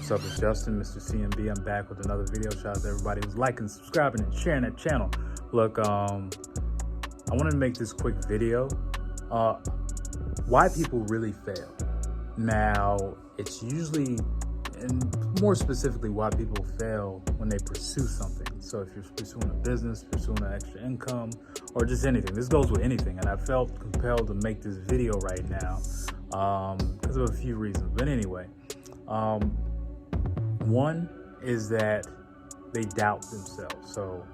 What's up, it's Justin, Mr. CMB. I'm back with another video. Shout out to everybody who's liking, subscribing, and sharing that channel. Look, I wanted to make this quick video. Why people really fail. Now, it's usually, and more specifically, why people fail when they pursue something. So if you're pursuing a business, pursuing an extra income, or just anything. This goes with anything, and I felt compelled to make this video right now because of a few reasons. But anyway, one is that they doubt themselves. So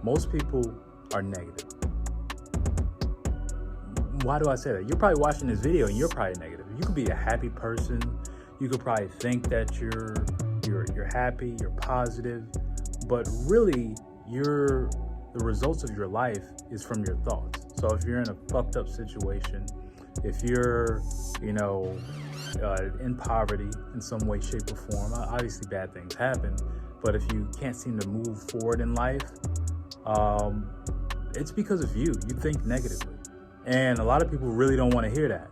most people are negative. Why do I say that? You're probably watching this video and you're probably negative. You could be a happy person. You could probably think that you're happy, you're positive, but really the results of your life is from your thoughts. So if you're in a fucked up situation, if you're, in poverty in some way, shape, or form, obviously bad things happen, but if you can't seem to move forward in life, it's because of you. You think negatively. And a lot of people really don't want to hear that.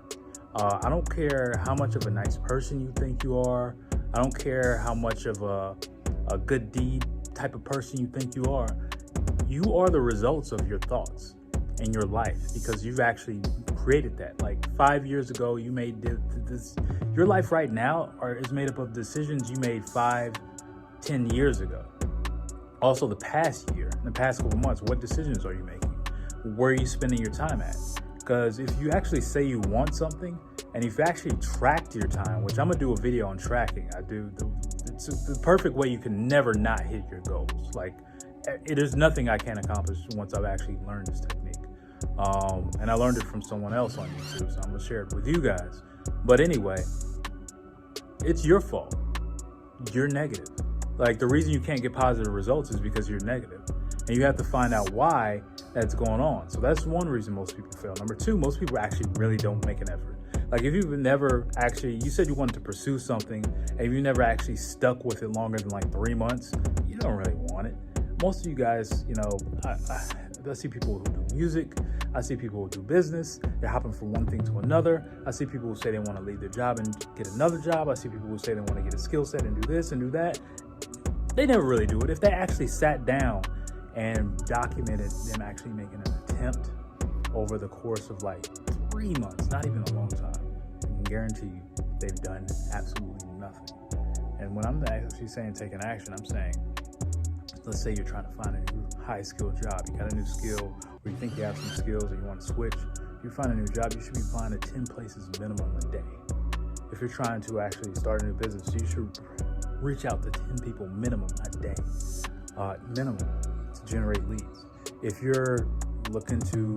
I don't care how much of a nice person you think you are. I don't care how much of a good deed type of person you think you are. You are the results of your thoughts and your life, because you've actually created that. Like 5 years ago, you made this. Your life right now is made up of decisions you made 5-10 years ago. Also, the past year, in the past couple months, what decisions are you making? Where are you spending your time at? Because if you actually say you want something, and if you actually tracked your time, which I'm gonna do a video on tracking. It's the perfect way you can never not hit your goals. Like, there's nothing I can't accomplish once I've actually learned this technique. And I learned it from someone else on YouTube, so I'm gonna share it with you guys. But anyway, it's your fault. You're negative. Like, the reason you can't get positive results is because you're negative. And you have to find out why that's going on. So that's one reason most people fail. Number two, most people actually really don't make an effort. Like, if you've never actually, you said you wanted to pursue something, and if you never actually stuck with it longer than like 3 months, you don't really want it. Most of you guys, I see people who do music. I see people who do business. They're hopping from one thing to another. I see people who say they want to leave their job and get another job. I see people who say they want to get a skill set and do this and do that. They never really do it. If they actually sat down and documented them actually making an attempt over the course of like 3 months, not even a long time, I can guarantee you they've done absolutely nothing. And when I'm actually saying taking action, I'm saying, let's say you're trying to find a new high-skilled job. You got a new skill, or you think you have some skills and you want to switch. If you find a new job, you should be applying to 10 places minimum a day. If you're trying to actually start a new business, you should reach out to 10 people minimum a day, minimum, to generate leads. If you're looking to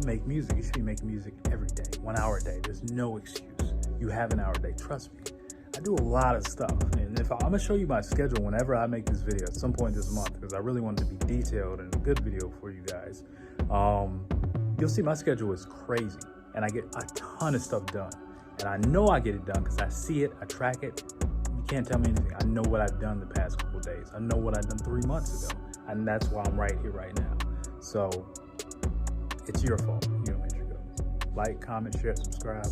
make music, you should be making music every day, 1 hour a day. There's no excuse. You have an hour a day, trust me. I do a lot of stuff, and I'm gonna show you my schedule whenever I make this video at some point this month, because I really want it to be detailed and a good video for you guys. You'll see my schedule is crazy, and I get a ton of stuff done. And I know I get it done because I see it, I track it. You can't tell me anything. I know what I've done the past couple of days. I know what I've done 3 months ago, and that's why I'm right here right now. So it's your fault. You don't hit your goals. Like, comment, share, subscribe.